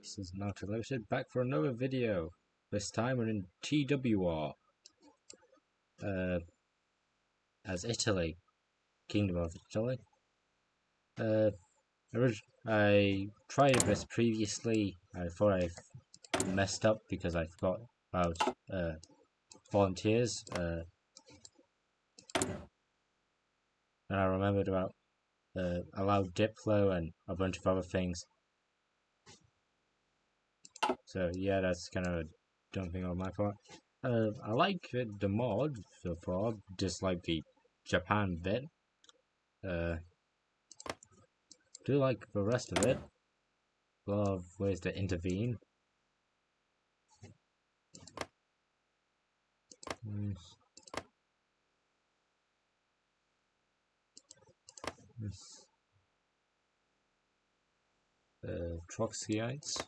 This is Not Limited, back for another video. This time we're in TWR. As Italy. Kingdom of Italy. I tried this previously. I thought I messed up because I forgot about volunteers. And I remembered about allowed Diplo and a bunch of other things. So yeah, that's kind of a dumb thing on my part. I like the mod so far, dislike the Japan bit. Do like the rest of it. A lot of ways to intervene. Trotskyites.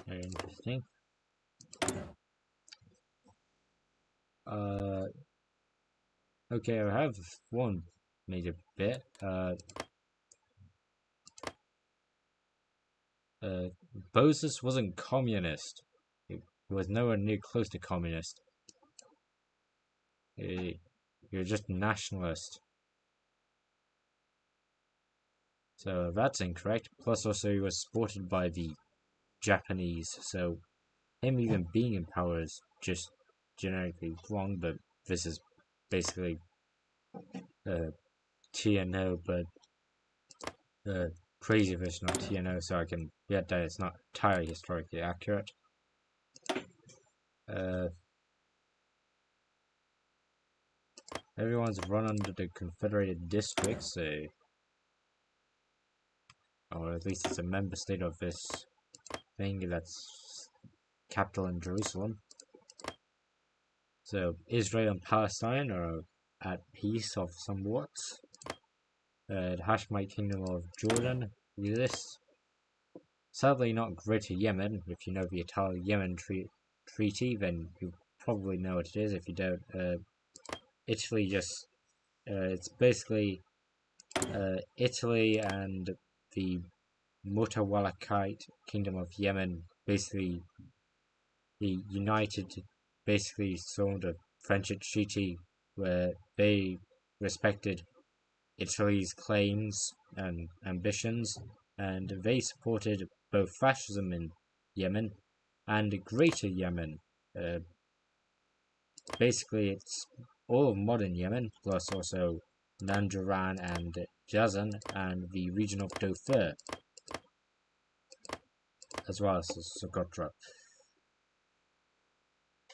Very interesting. Okay, I have one major bit. Bozus wasn't communist. He was nowhere near close to communist. You're just nationalist. So that's incorrect. Plus also he was supported by the Japanese, so him even being in power is just generically wrong, but this is basically TNO, but crazy version of TNO, so I can get that it's not entirely historically accurate. Everyone's run under the Confederated Districts, so, or at least it's a member state of this thing that's capital in Jerusalem. So Israel and Palestine are at peace of somewhat. The Hashemite Kingdom of Jordan exists. Sadly not Greater Yemen. If you know the Yemen treaty, then you probably know what it is. If you don't, Italy just, it's basically Italy and the Mutawalakite Kingdom of Yemen basically united, basically signed a friendship treaty where they respected Italy's claims and ambitions, and they supported both fascism in Yemen and Greater Yemen. Basically, it's all of modern Yemen, plus also Nanjaran and Jazan and the region of Dofur, as well as Socotra.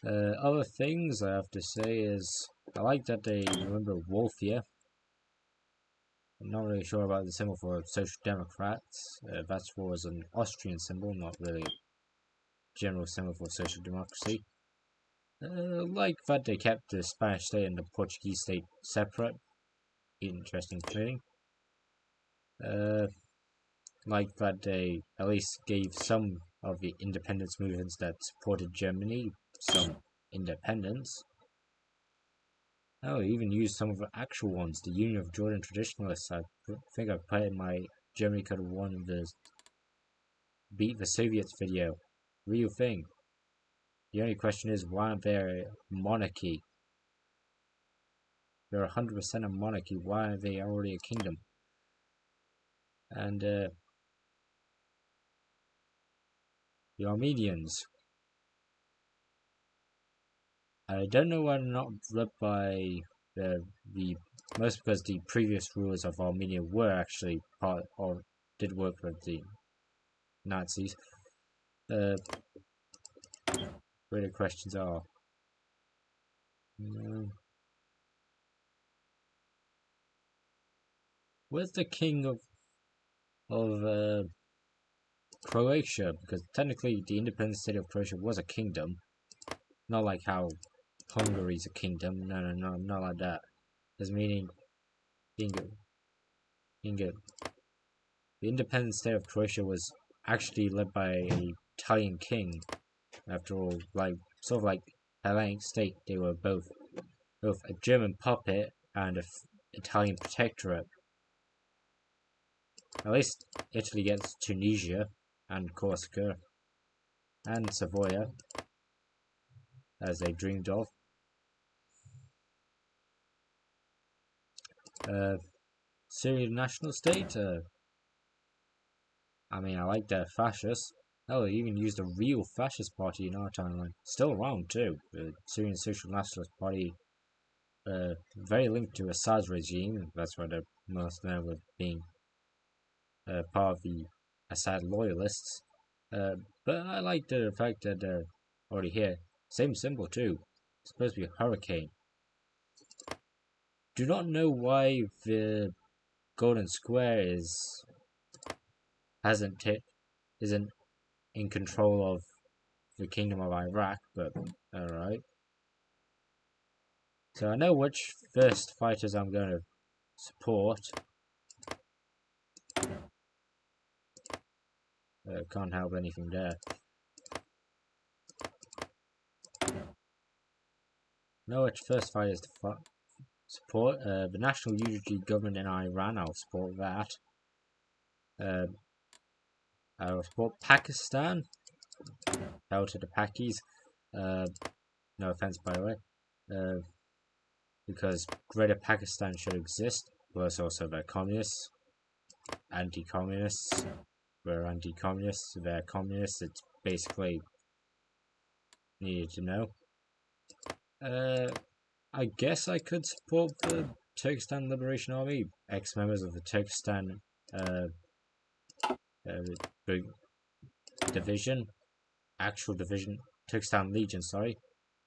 Other things I have to say is, I like that they remember Wolfia. I'm not really sure about the symbol for Social Democrats. That was an Austrian symbol, not really a general symbol for social democracy. Like that they kept the Spanish state and the Portuguese state separate. Interesting thing. Like that they at least gave some of the independence movements that supported Germany some independence. Oh, even used some of the actual ones. The Union of Jordan Traditionalists. I think I put in my Germany could have won the beat the Soviets video. Real thing. The only question is, why aren't they a monarchy? They're 100% a monarchy. Why are they already a kingdom? And the Armenians. I don't know why they're not led by the most, because the previous rulers of Armenia were actually part or did work with the Nazis. Where the questions are. Where's the king of Croatia? Because technically the independent state of Croatia was a kingdom. Not like how Hungary's a kingdom. No, not like that. As meaning, Ingo. The independent state of Croatia was actually led by an Italian king. After all, like sort of like Hellenic state, they were both a German puppet and an Italian protectorate. At least Italy gets Tunisia and Corsica and Savoia, as they dreamed of. Syrian national state. I mean, I like their fascists. Oh, they even used a real fascist party in our timeline. Still around too. The Syrian Social Nationalist Party. Very linked to Assad's regime. That's why they're most known with being part of the Assad loyalists. But I like the fact that they're already here. Same symbol too. It's supposed to be a hurricane. Do not know why the Golden Square isn't in control of the Kingdom of Iraq, but alright. So I know which first fighters I'm going to support. Can't help anything there. Know which first fighters to support. The National Unity Government in Iran, I'll support that. I'll support Pakistan. Hell to the Pakis. No offense, by the way. Because Greater Pakistan should exist. Plus, also they're communists. Anti-communists. We're anti-communists. They're communists. It's basically needed to know. I guess I could support the Turkestan Liberation Army. Ex-members of the Turkestan division. Actual division. Turkestan Legion, sorry.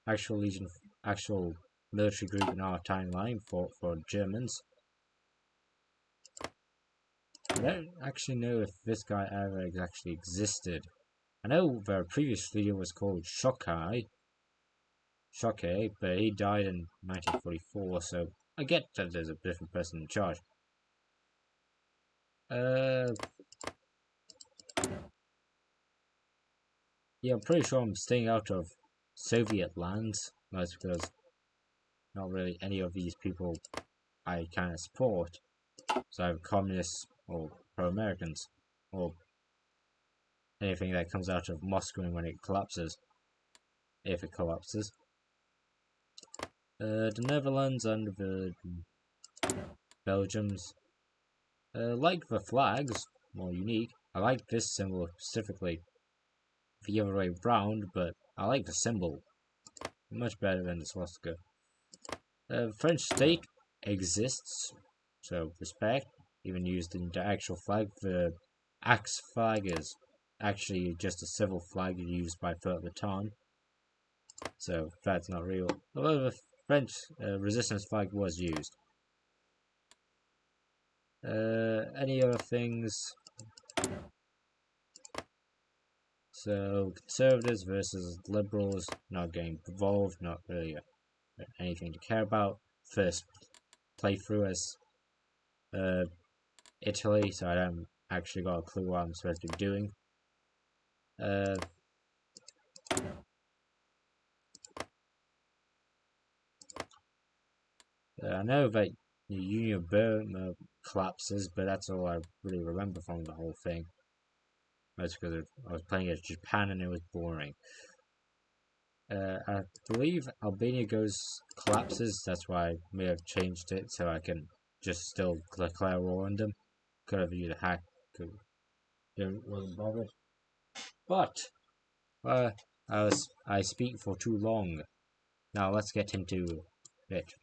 Actual Legion. Actual military group in our timeline for Germans. I don't actually know if this guy ever actually existed. I know their previous leader was called Shokai, but he died in 1944, so I get that there's a different person in charge. Yeah, I'm pretty sure I'm staying out of Soviet lands. That's because not really any of these people I kind of support. So either communists or pro-Americans, or anything that comes out of Moscow when it collapses, if it collapses. The Netherlands and the Belgiums. Like the flags, more unique. I like this symbol specifically. The other way round, but I like the symbol. Much better than the swastika. French state exists, so respect. Even used in the actual flag. The Axe flag is actually just a civil flag used by Philip the Ton. So that's not real. Although the French resistance flag was used. Any other things? So conservatives versus liberals, not getting involved, not really anything to care about. First playthrough as Italy, so I don't actually got a clue what I'm supposed to be doing. I know that the Union of Burma collapses, but that's all I really remember from the whole thing. That's because I was playing as Japan and it was boring. I believe Albania collapses, that's why I may have changed it so I can just still declare war on them. Could have used a hack, wasn't bothered. But I speak for too long. Now let's get into it.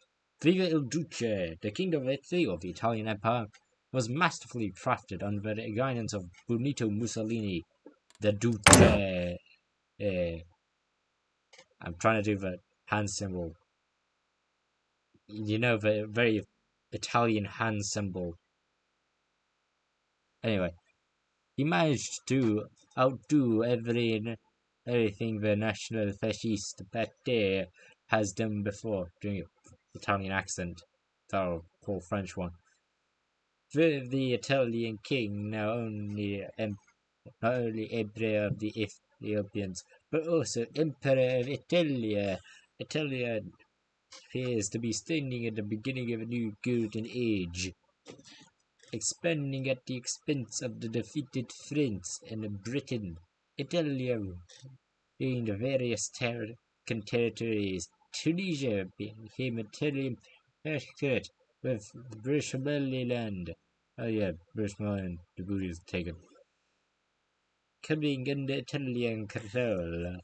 Viva il Duce, the King of Italy, of the Italian Empire, was masterfully crafted under the guidance of Benito Mussolini, the Duce. I'm trying to do the hand symbol. You know, the very Italian hand symbol. Anyway, he managed to outdo everything the National Fascist Party has done before, doing an Italian accent. That poor French one. The Italian king not only emperor of the Ethiopians, but also emperor of Italia. Italia appears to be standing at the beginning of a new golden age. expanding at the expense of the defeated France and Britain. Italy gained various territories. Tunisia became Italian protectorate with British Somaliland. Oh yeah, British Somaliland, the booty is taken. Coming under Italian control.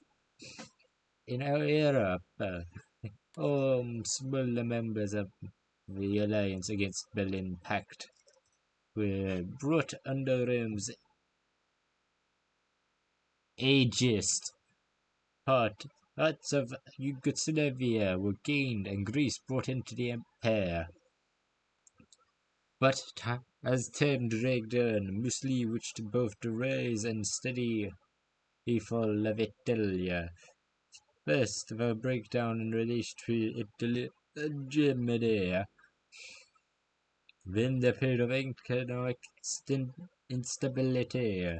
In Europe, all smaller members of the alliance against Berlin Pact were brought under Rome's aegis. Parts of Yugoslavia were gained and Greece brought into the empire. But as time dragged on, Mussolini wished both to rise and steady the fall of Italy. First, the breakdown in relation to Italy and Germany. Then the period of economic instability,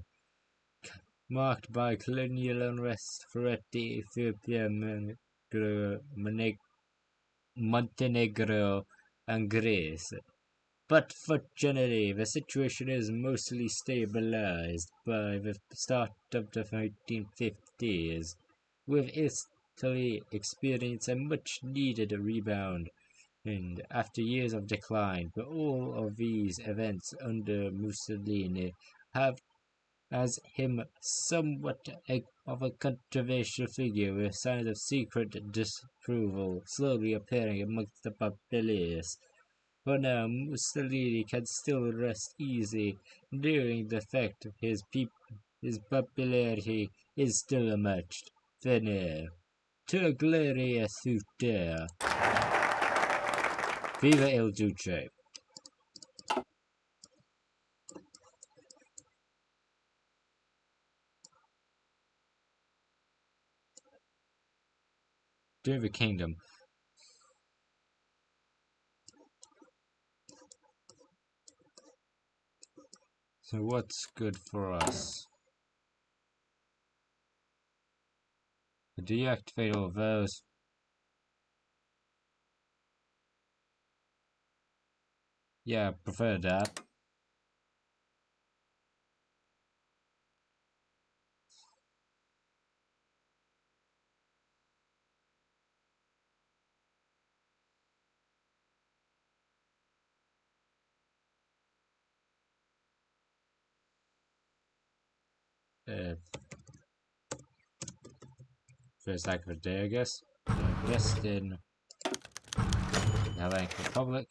marked by colonial unrest throughout the Ethiopia, Montenegro, and Greece. But fortunately, the situation is mostly stabilized by the start of the 1950s, with Italy experiencing a much-needed rebound. And after years of decline, but all of these events under Mussolini have as him somewhat of a controversial figure, with signs of secret disapproval slowly appearing amongst the populace. For now, Mussolini can still rest easy, knowing the fact his popularity is still unmatched. For now, to a glorious future. Viva il Duce. During the kingdom, so what's good for us? Deactivate all of those. Yeah, I prefer that. First act of the day, I guess. Invest in Hellenic Republic.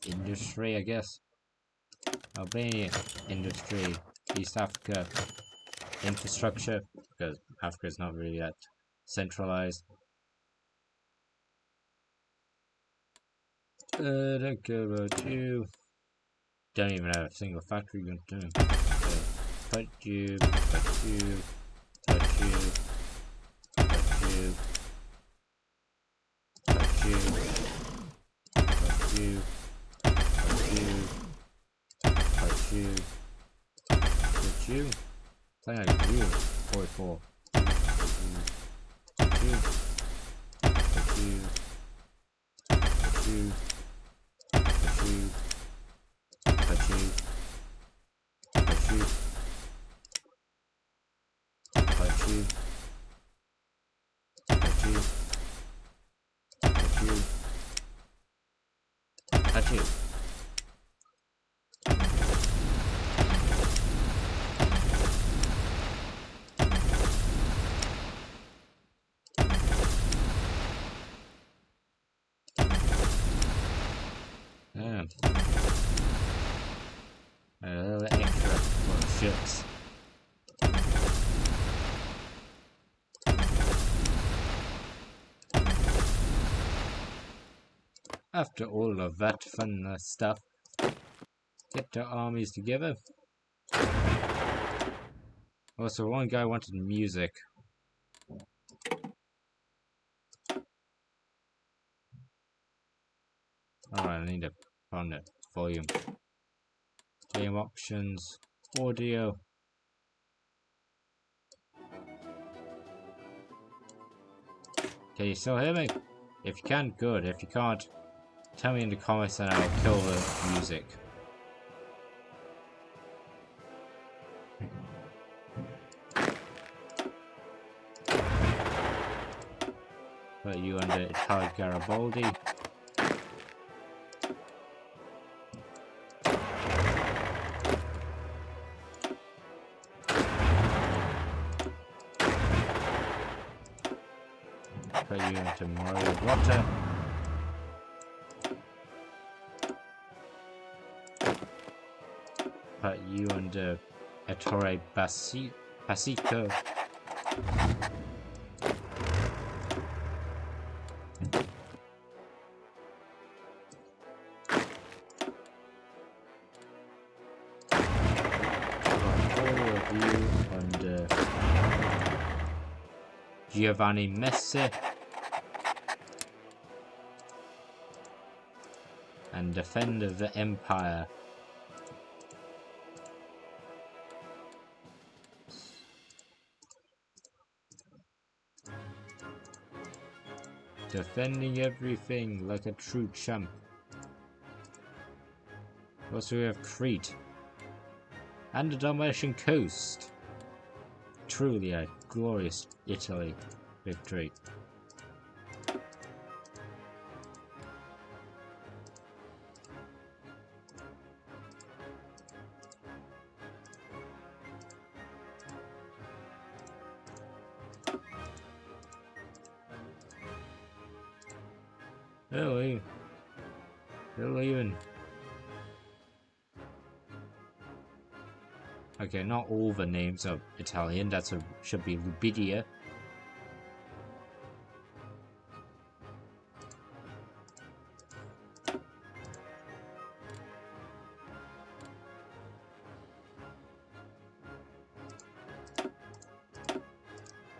Industry, I guess. Albania, industry. East Africa, infrastructure, because Africa is not really that centralized. Don't care about you. Don't even have a single factory going to do. Put you, put you, put you, put you, put you, put you, put you, put you, put you. Playing like you, Hoi4. Put you, put you, put you, put you, put you, put you, put you, put you, put you, put you. Yeah. A little extra for ships. After all of that fun stuff, get the armies together. Also, one guy wanted music. Alright, I need to find the volume. Game options, audio. Can you still hear me? If you can, good. If you can't, Tell me in the comments and I'll kill the music. Put you under Italian Garibaldi. Put you into Mario Rotta. Put you under Ettore Basico. Under Giovanni Messi and Defender of the Empire. Defending everything like a true champ. Also we have Crete and the Dalmatian coast. Truly a glorious Italy victory. They're leaving. Okay, not all the names are Italian. Should be Lubidia.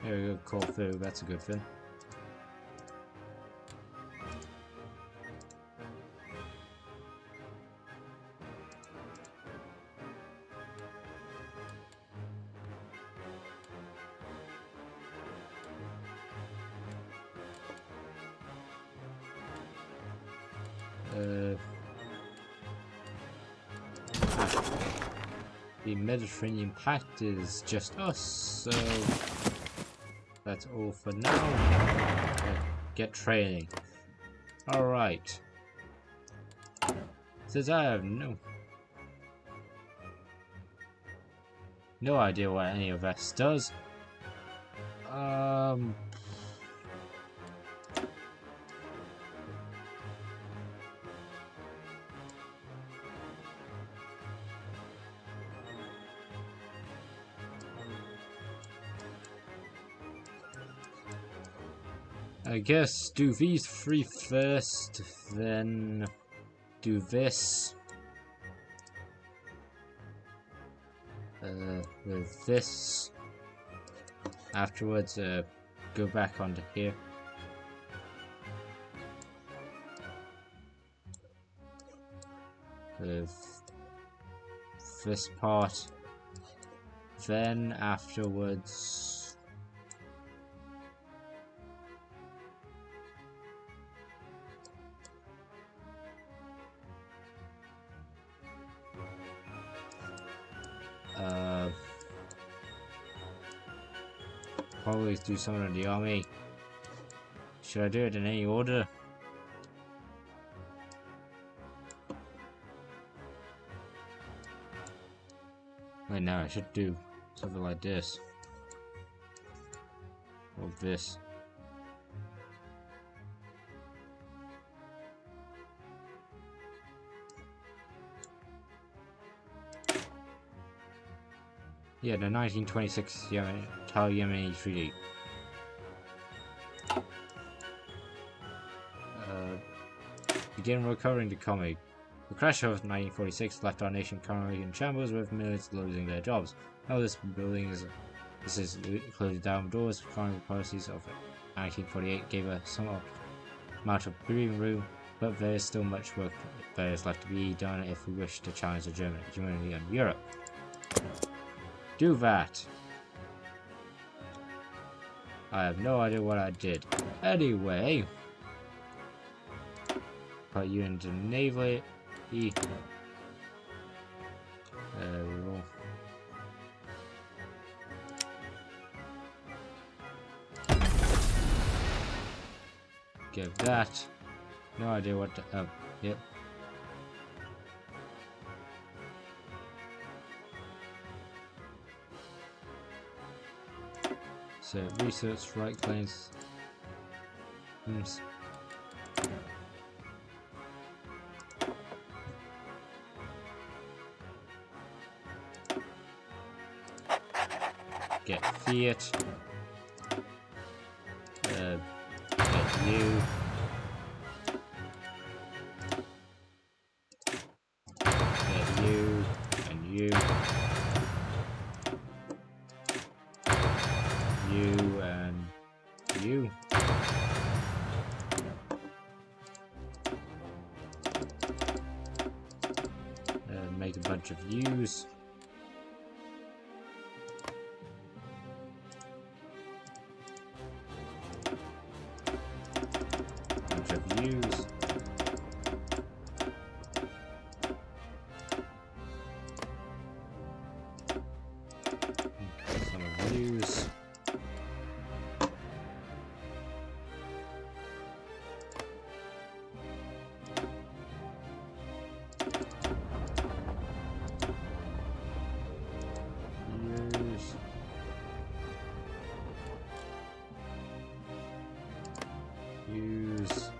There we go, Corfu. That's a good thing. The Mediterranean Pact is just us, so that's all for now. Get training. Alright. Since I have no idea what any of this does, I guess do these three first, then do this with this. Afterwards, go back onto here. With this part. Then afterwards. Always do something in the army. Should I do it in any order? Wait, no, I should do something like this. Or this. Yeah, the 1926 Italo-Yemeni Treaty. Begin recovering the economy. The crash of 1946 left our nation currently in shambles, with millions losing their jobs. Now this is closing down doors. Economic policies of 1948 gave us some amount of breathing room, but there is still much work that is left to be done if we wish to challenge the Germany and Europe. Do that. I have no idea what I did. Anyway, put you into Navy. We'll give that. No idea what to. Oh, yep. So research right claims. Get Fiat. Get you. Get you and you. You and you. Make a bunch of U's. Bunch of U's. Some of U's. Use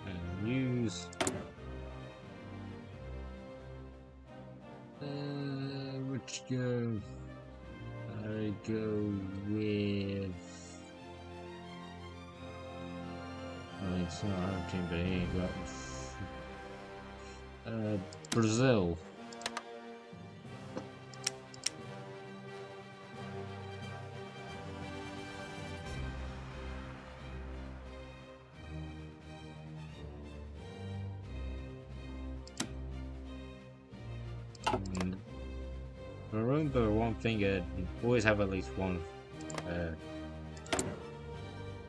and use. Which go? I go with. It's not our team, but he ain't got. Brazil. Remember one thing, always have at least one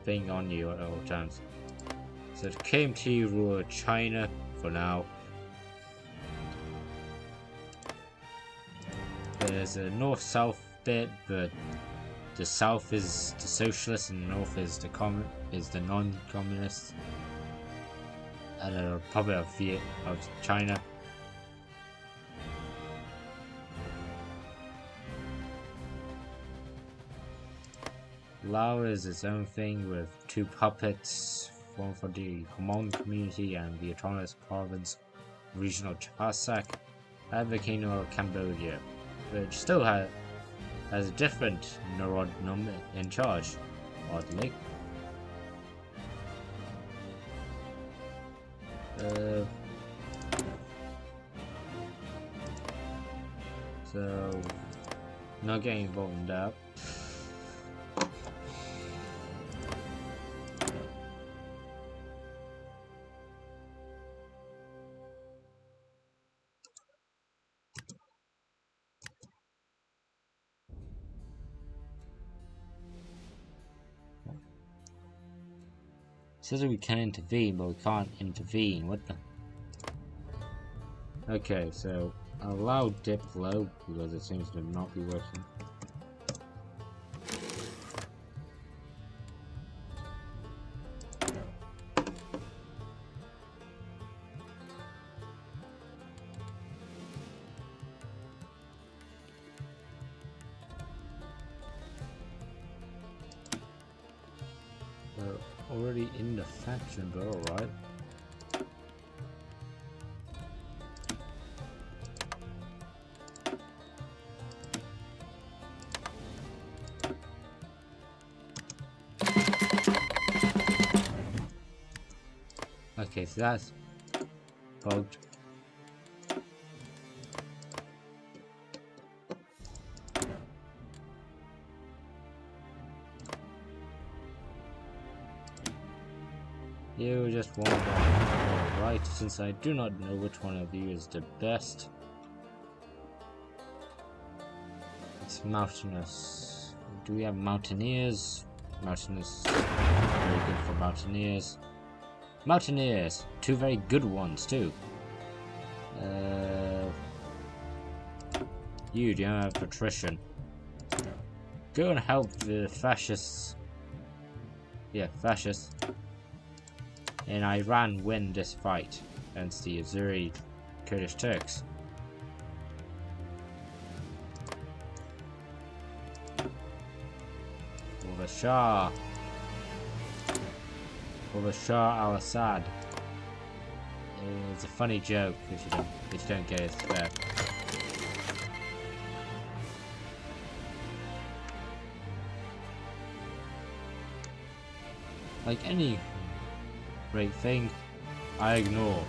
thing on you at all times. So the KMT rule China for now. There's a north-south bit, but the south is the socialist and the north is the non-communist. And the Republic of China. Lao is its own thing with two puppets, one for the Hmong community and the autonomous province regional Chasak, and the Kingdom of Cambodia, which still has a different Narodnum in charge, oddly. So, not getting involved in that. It says we can intervene, but we can't intervene. What the? Okay, so allow Diplo because it seems to not be working. Already in the faction, but alright. Okay, so that's bugged. You just won't go right, since I do not know which one of you is the best. It's mountainous. Do we have mountaineers? Mountainous. Very good for mountaineers. Mountaineers! Two very good ones, too. You don't have patrician. Go and help the fascists. Yeah, fascists. In Iran win this fight against the Azeri Kurdish Turks. For the Shah. For the Shah al-Assad. It's a funny joke if you don't get it there. Like any great thing, I ignore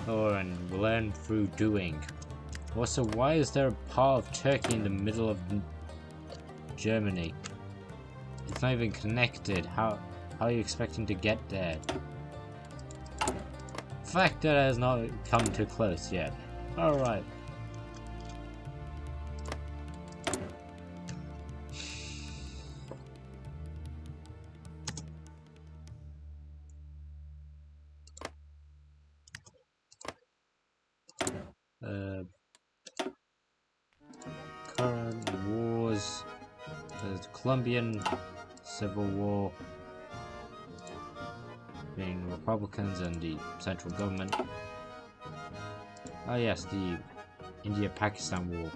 and learn through doing. Also, why is there a part of Turkey in the middle of Germany? It's not even connected. How are you expecting to get there? Fact that it has not come too close yet. Alright. Current wars. There's the Colombian Civil War between Republicans and the central government. Oh yes, the India-Pakistan War.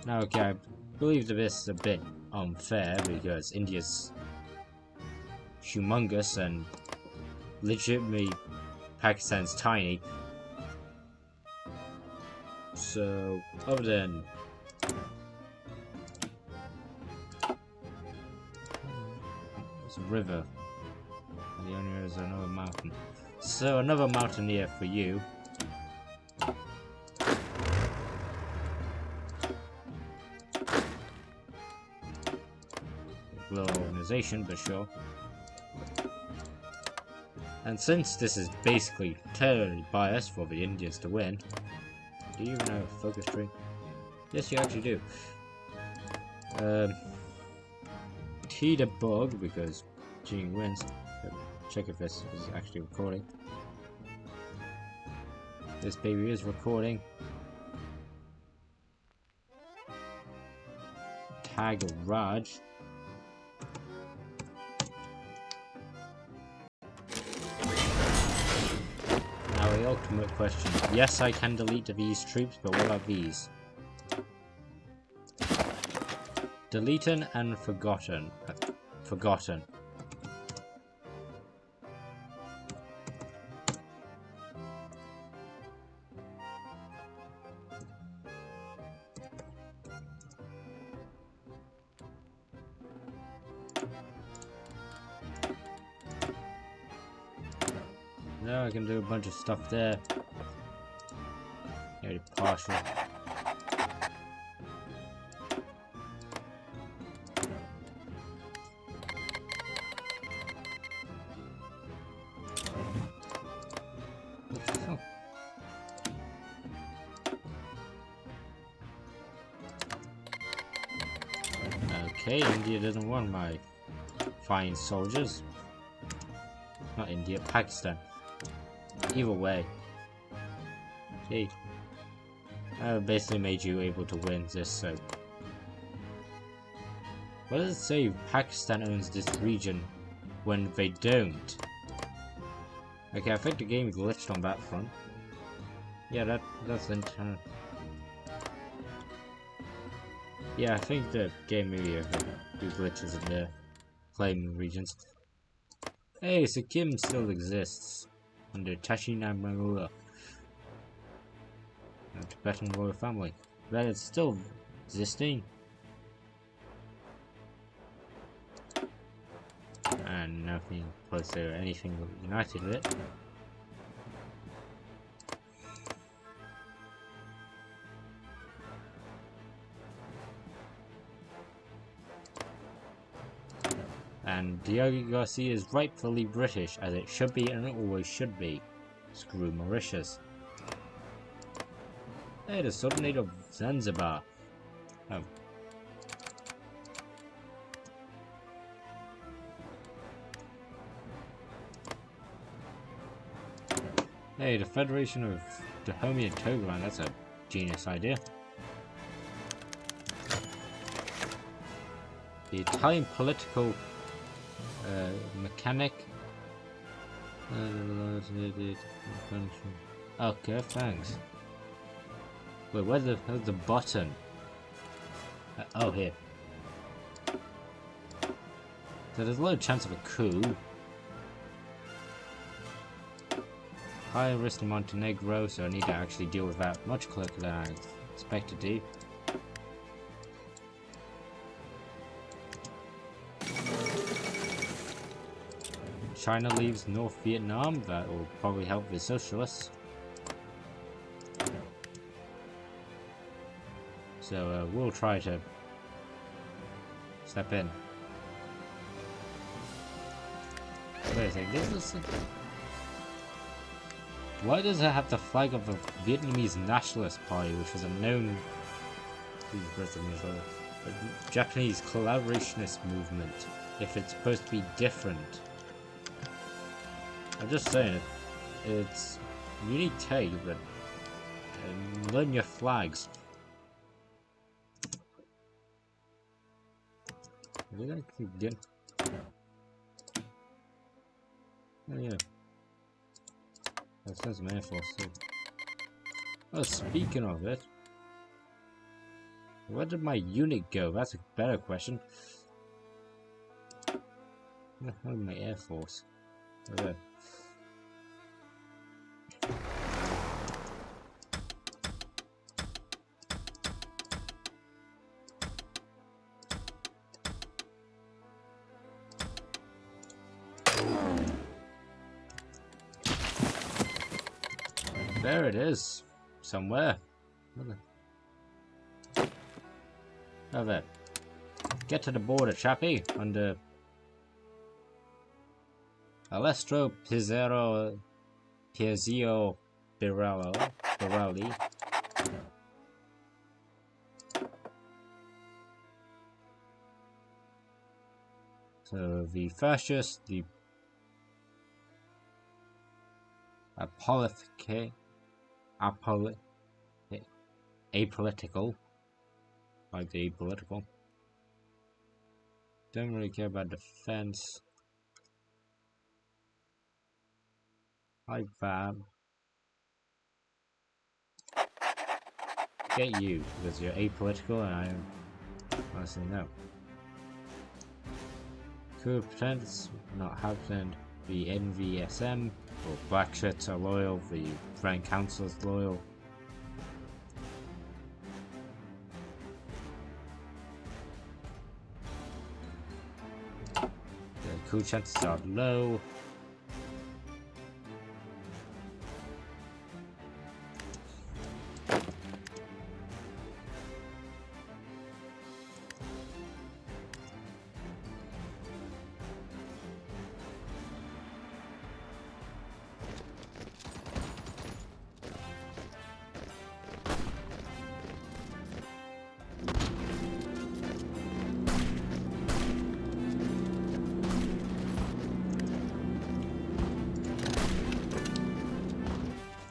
Now, okay, I believe that this is a bit unfair because India's humongous and legitimately Pakistan's tiny. So, other than there's a river, and the only is another mountain. So another mountaineer for you. Little organization, but sure. And since this is basically totally biased for the Indians to win, do you even have a focus tree? Yes, you actually do. T the bug because cheating wins. Check if this is actually recording. This baby is recording. Tag Raj. Now the ultimate question. Yes, I can delete these troops, but what about these? Deleted and forgotten. Forgotten. Now I can do a bunch of stuff there. Very partial. Okay, India doesn't want my fine soldiers. Not India, Pakistan. Either way. Okay. I basically made you able to win this, so. What does it say Pakistan owns this region when they don't? Okay, I think the game glitched on that front. Yeah, that's internal. Yeah, I think the game maybe has a few glitches in the claiming regions. Hey, Sikkim still exists under Tashina Mangula, a Tibetan royal family. But it's still existing. And nothing close to anything united with it. and Diego Garcia is rightfully British, as it should be and it always should be. Screw Mauritius. Hey, the Sultanate of Zanzibar. Oh. Hey, the Federation of Dahomey and Togoland, that's a genius idea. The Italian political mechanic. Okay, thanks. Wait, where's the button? Oh, here. So there's a low chance of a coup. High risk in Montenegro, so I need to actually deal with that much quicker than I expected to. China leaves North Vietnam, that will probably help the socialists. So we'll try to step in. Wait a second, this is... Why does it have the flag of the Vietnamese Nationalist Party, which was a known Japanese collaborationist movement, if it's supposed to be different? I'm just saying, it's unique take, but learn your flags. Are we gonna keep getting? Oh yeah. That sounds Air Force too. Oh, speaking of it, where did my unit go? That's a better question. Where did my Air Force? Okay. There it is, somewhere. Oh, there. Get to the border, chappie, under Alestro Pizzero Pizzio Birelli. So the fascist, the apolitical, like the apolitical. Don't really care about defense. Like that. Get you, because you're apolitical and I honestly no. Coup pretends not happened. The NVSM, or black shirts are loyal, the Grand Council is loyal. The coup chances are low.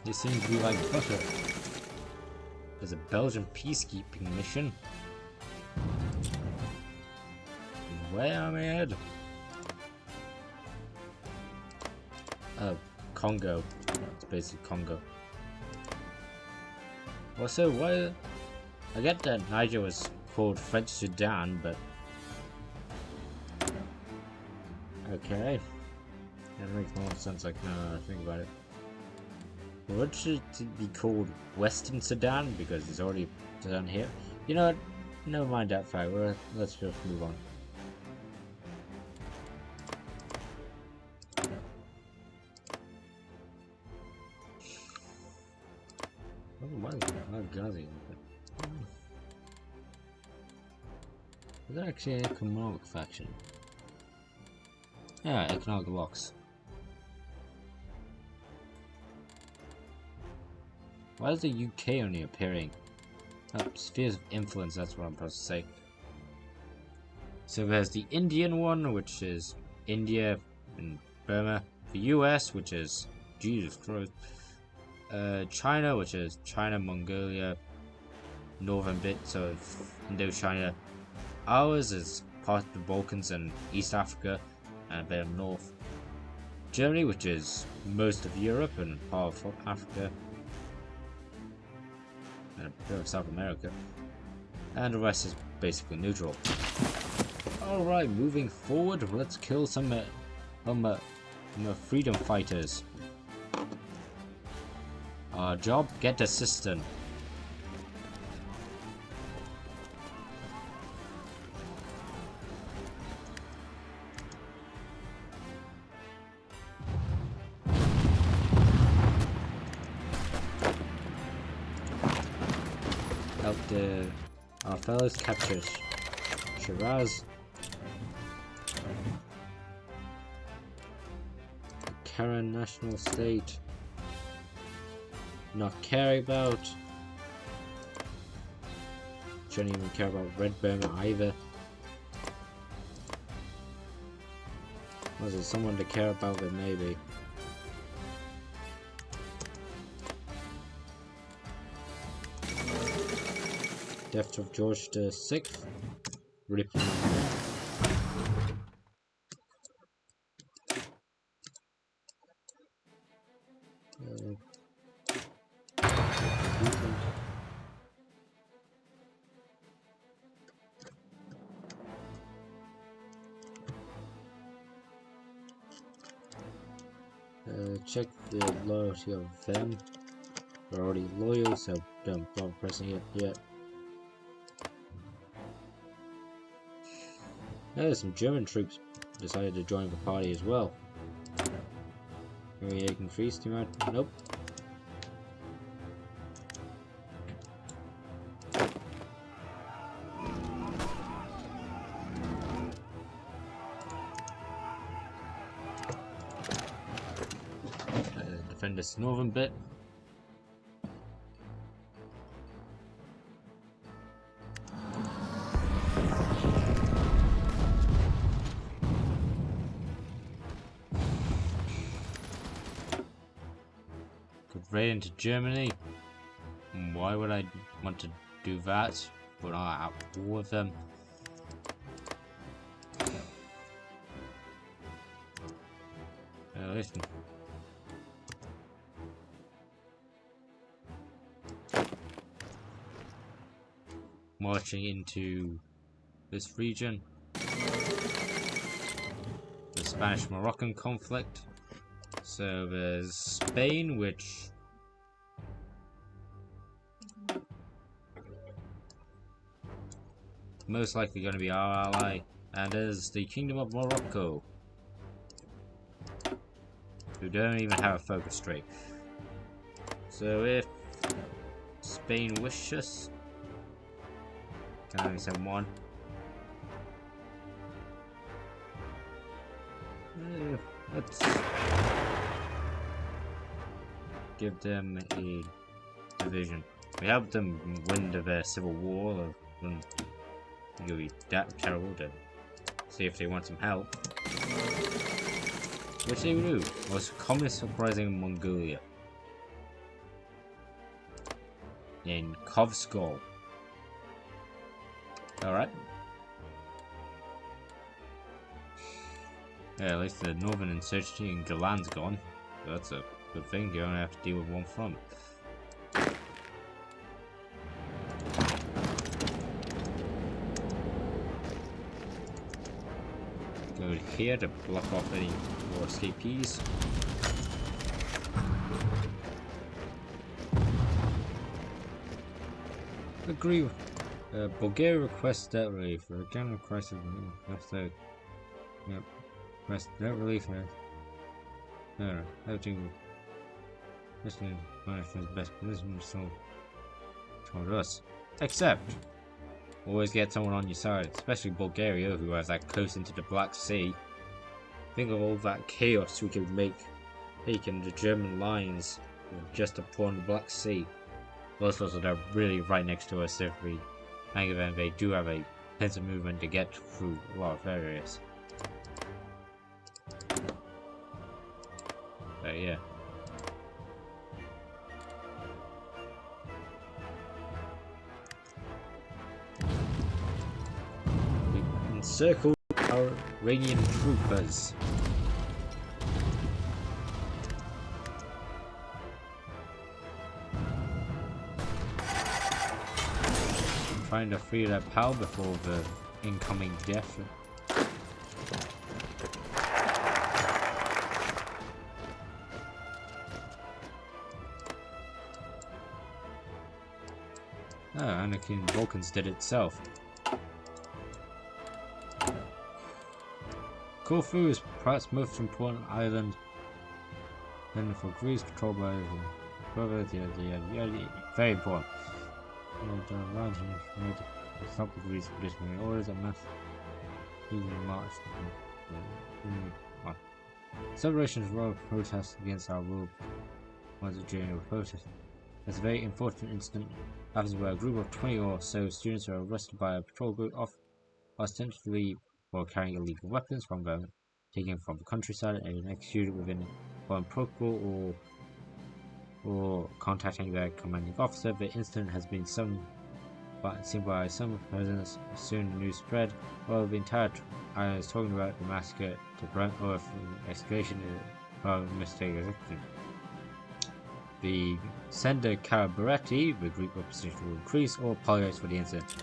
They seem to be like butter. There's a Belgian peacekeeping mission. Where am I at? Oh, Congo. It's basically Congo. Also, why? I get that Niger was called French Sudan, but okay, that makes more sense. Like, no, I think about it. What should it be called? Western Sudan? Because it's already Sudan here. You know what? Never mind that fact. Let's just move on. Why is that Gazi? Is that actually a economic faction? Yeah, economic blocks. Why is the UK only appearing? Oh, spheres of influence, that's what I'm supposed to say. So there's the Indian one, which is India and Burma. The US, which is Jesus Christ. China, which is China, Mongolia, northern bits of Indochina. Ours is part of the Balkans and East Africa, and a bit of North. Germany, which is most of Europe and part of Africa, and a bit of South America. And the rest is basically neutral. Alright, moving forward, let's kill some freedom fighters. Our job, get assistant. Help our fellows capture Shiraz. Karen national state. Not care about. Shouldn't even care about Red Burma either. Was there someone to care about? Then maybe. Death of George VI. Ripping. Check the loyalty of them. They're already loyal, so don't bother pressing it yet. There's some German troops decided to join the party as well. Maybe increase the amount. Nope. Defend this northern bit. Go right into Germany. Why would I want to do that? We're not at war with them. Listen. Marching into this region. The Spanish-Moroccan conflict. So there's Spain, which most likely going to be our ally, and there's the Kingdom of Morocco, who don't even have a focus trait. So if Spain wishes, can only send one. Let's give them a division. We helped them win their civil war. It would be that terrible to see if they want some help. Which they do. Most communist uprising in Mongolia. In Kovskol. Alright. Yeah, at least the northern insurgency in Galan's gone. So that's a good thing, you only have to deal with one front. Go here to block off any more escapees. Agree. Bulgaria requests debt relief for a general crisis. Yep. Request debt relief now. No, how to listen management's best position so told us. Except always get someone on your side, especially Bulgaria, who has that coast into the Black Sea. Think of all that chaos we could make taking the German lines just upon the Black Sea. Those also they're really right next to us if we hang them. They do have a pincer movement to get through a lot of areas. But yeah. We encircled our Iranian troopers. Trying to free their power before the incoming death. Oh, Anakin Vulcan's did itself. Corfu is perhaps most important island then for Greece, controlled by very important. Stop the Greece traditionally orders and mass march. Celebrations royal protests against our rule was during a protest. It's a very important incident happens where a group of 20 or so students are arrested by a patrol group ostensibly for carrying illegal weapons from them, taken from the countryside and executed within foreign protocol or contacting their commanding officer. The incident has been seen by some presidents. Soon the news spread. While the entire island is talking about the massacre to prevent or escalation of mistake execution. The Sender Carabaretti, the Greek opposition will increase or apologize for the incident.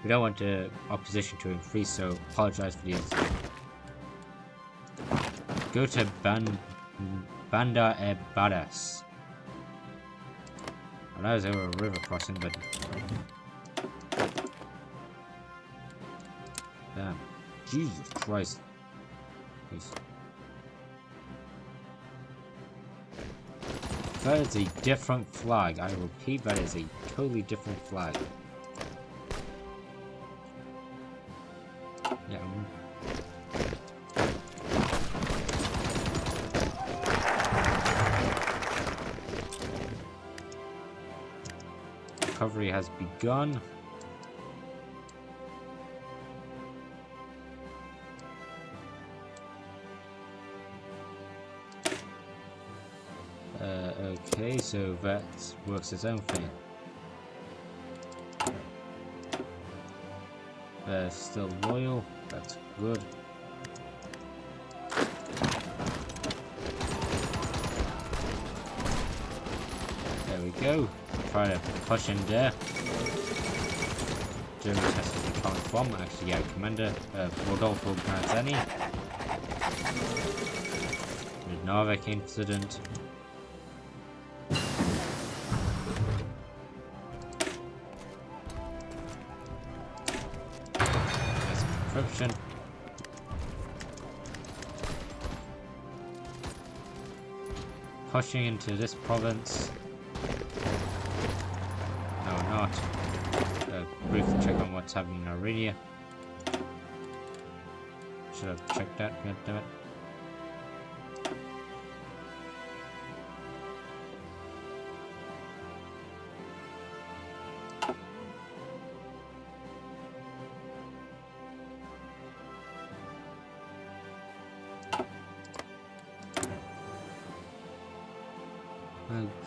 We don't want the opposition to increase, so apologize for the incident. Go to Banda e Badas. I know there were a river crossing, but damn, Jesus Christ! Please. That is a different flag. I repeat, that is a totally different flag. Yeah. Recovery has begun. Okay, so that works its own thing. They're still loyal, that's good. There we go. Try to push in there. German tested the atomic bomb, actually yeah, Commander Rodolfo Granzani. The Narvik incident. Encryption. Pushing into this province. No, not. Briefly check on what's happening in Armenia. Should have checked that, goddammit.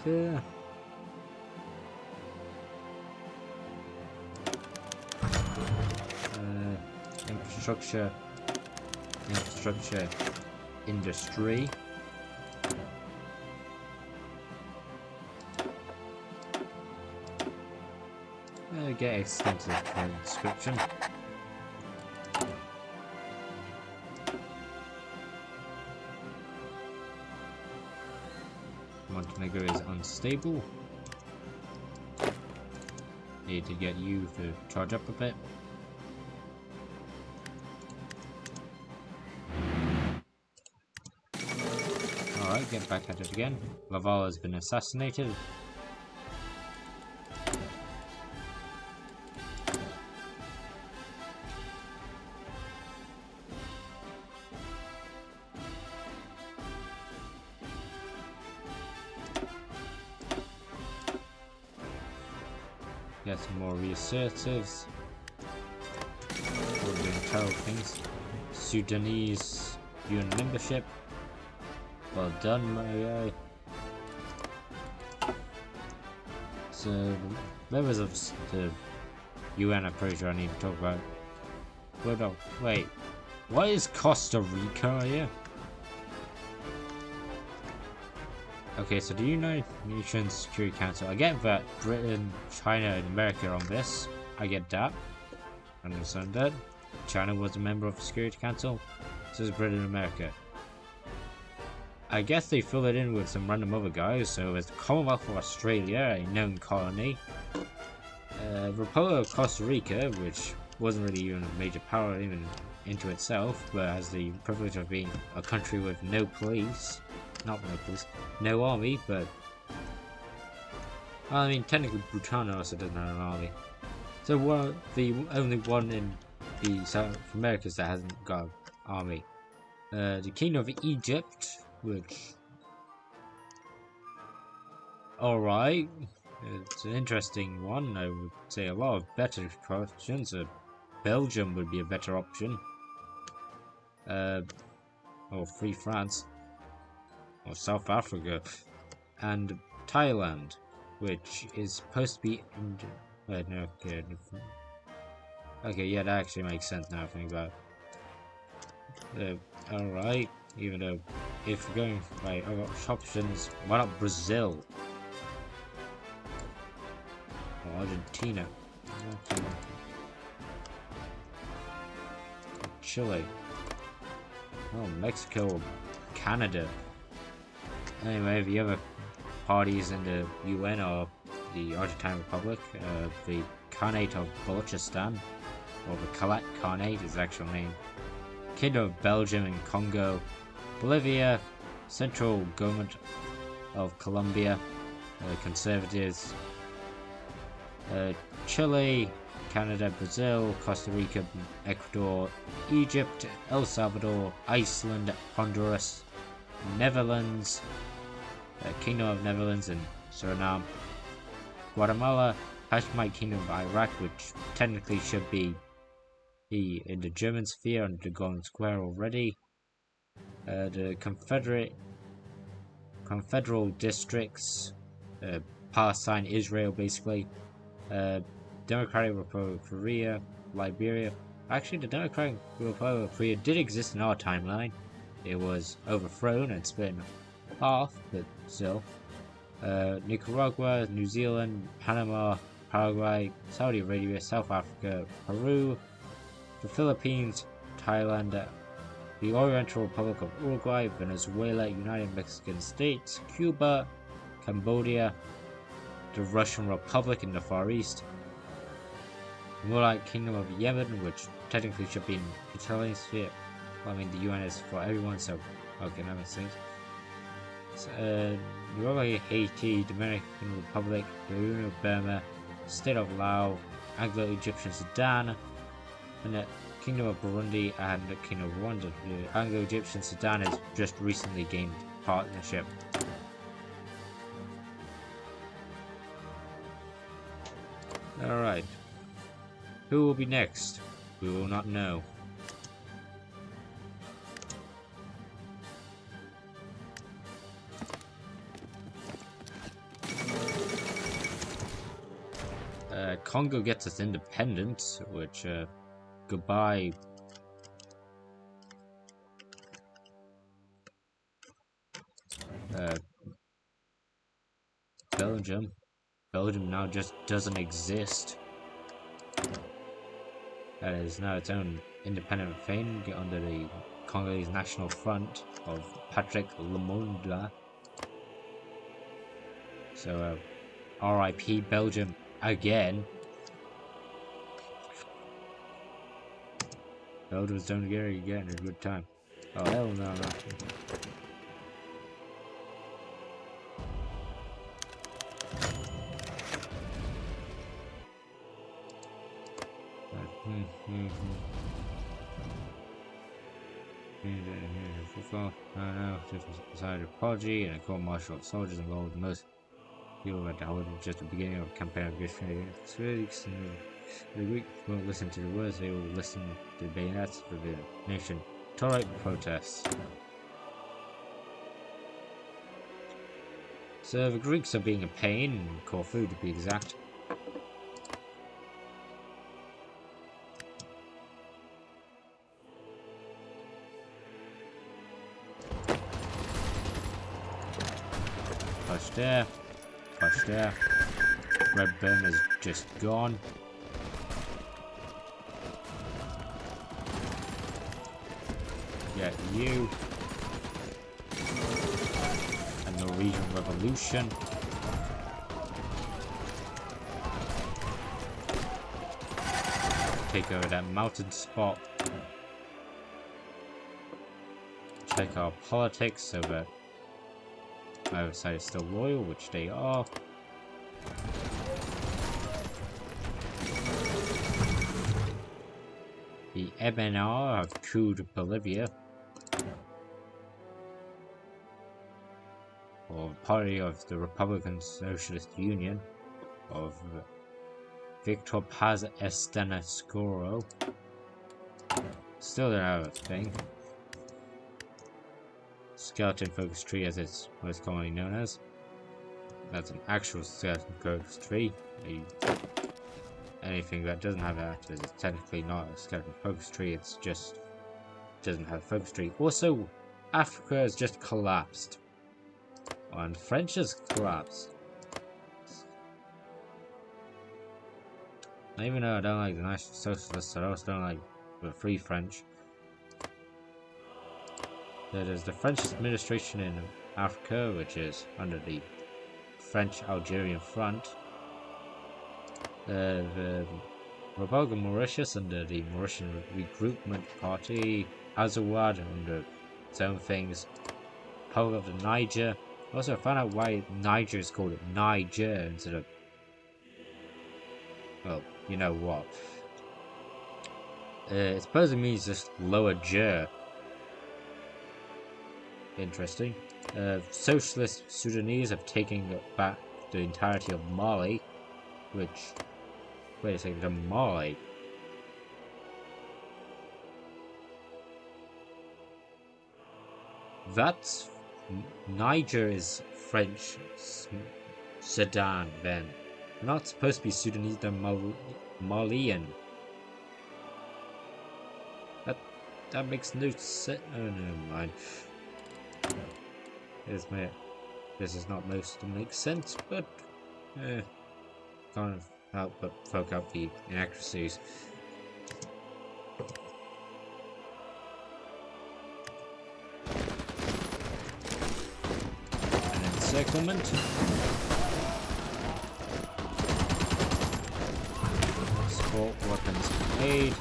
Okay. Infrastructure, industry. Get extensive description. Montenegro is unstable. Need to get you to charge up a bit. Alright, get back at it again. Laval has been assassinated. Get some more reassertives. We're doing terrible things. Sudanese UN membership. Well done, my guy. So, members of the UN, I'm pretty sure I need to talk about. Well, no, wait. What is Costa Rica here? Okay, so the United Nations Security Council. I get that Britain, China, and America are on this. I get that. I understand that. China was a member of the Security Council. So is Britain and America. I guess they fill it in with some random other guys. So it's the Commonwealth of Australia, a known colony. Republic of Costa Rica, which wasn't really even a major power even into itself, but has the privilege of being a country with no police. Not no police, no army, but I mean technically Bhutan also doesn't have an army. So the only one in the South Americas that hasn't got an army. The Kingdom of Egypt, which alright, it's an interesting one. I would say a lot of better options. Belgium would be a better option. Or Free France. Or South Africa. And Thailand, which is supposed to be no, okay, yeah, that actually makes sense now I think about it. Alright, even though if we're going by other options, why not Brazil? Or Argentina? Chile. Oh, Mexico, Canada. Anyway, the other parties in the UN are the Argentine Republic, the Khanate of Balochistan, or the Kalat Khanate is the actual name, Kingdom of Belgium and Congo, Bolivia, Central Government of Colombia, Conservatives, Chile, Canada, Brazil, Costa Rica, Ecuador, Egypt, El Salvador, Iceland, Honduras, Netherlands, Kingdom of Netherlands and Suriname, Guatemala, Hashemite Kingdom of Iraq, which technically should be in the German sphere under the Golden Square already, the Confederal districts, Palestine, Israel basically, Democratic Republic of Korea, Liberia. Actually, the Democratic Republic of Korea did exist in our timeline. It was overthrown and split in half, but still. Nicaragua, New Zealand, Panama, Paraguay, Saudi Arabia, South Africa, Peru, the Philippines, Thailand, the Oriental Republic of Uruguay, Venezuela, United Mexican States, Cuba, Cambodia, the Russian Republic in the Far East, the Mullah Kingdom of Yemen, which technically should be in the Italian sphere. Well, I mean, the UN is for everyone, so okay, that makes sense. Norway, Haiti, Dominican Republic, the Union of Burma, State of Laos, Anglo-Egyptian Sudan, and the Kingdom of Burundi and the Kingdom of Rwanda. The Anglo-Egyptian Sudan has just recently gained partnership. Alright. Who will be next? We will not know. Congo gets its independence, which, goodbye. Belgium. Belgium now just doesn't exist. That is now its own independent thing under the Congolese National Front of Patrick Lumumba. So, RIP Belgium again. Belgium's don't get again a good time. Oh hell no. Decided apology and a court martial of soldiers involved most You were told just the beginning of a campaign of Greeks, and the Greeks won't listen to the words, they will listen to the bayonets of the nation. Tolerate protests. So the Greeks are being a pain in Corfu to be exact. Push there. Push there. Red Burn is just gone. Get you. A Norwegian Revolution. Take over that mountain spot. Check our politics so that either side is still loyal, which they are. The MNR have couped Bolivia, or party of the Republican Socialist Union of Victor Paz Estenascoro. Still don't have a thing. Skeleton focus tree, as it's most commonly known as. That's an actual skeleton focus tree. Anything that doesn't have that is technically not a skeleton focus tree, it's just doesn't have a focus tree. Also, Africa has just collapsed. And French has collapsed. Even though I don't like the National Socialists, I also don't like the Free French. There's the French administration in Africa, which is under the French-Algerian Front. The Republic of Mauritius under the Mauritian Regroupment Party. Azawad under its own things. Republic of the Niger. Also, I found out why Niger is called Niger instead of, well, you know what. It supposedly means just lower Jer. Interesting. Socialist Sudanese have taken back the entirety of Mali, which... Wait a second, the Mali? That's... Niger is French Sudan, then. They're not supposed to be Sudanese, they're Malian. That makes no sense. Oh, never mind. This is not supposed to make sense, but can't help but poke out the inaccuracies. An encirclement. Sport weapons made.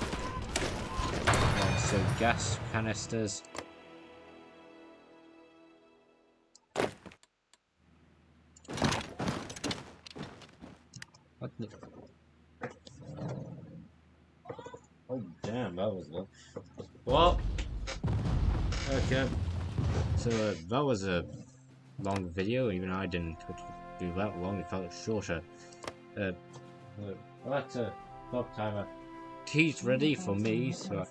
Also gas canisters. What the? Oh damn, that was long. Well, okay. So that was a long video. Even I didn't do that long. It felt shorter. I'll have to stop timer. Tea's ready for me, so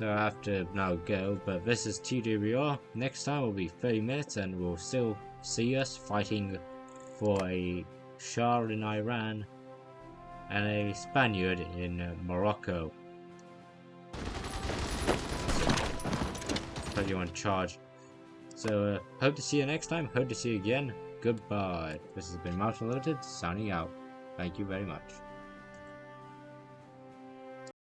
I have to now go. But this is TWR. Next time will be 30 minutes, and we'll still see us fighting for a Shah in Iran and a Spaniard in Morocco. Put you on charge. So hope to see you next time. Hope to see you again. Goodbye. This has been Mountain Limited signing out. Thank you very much.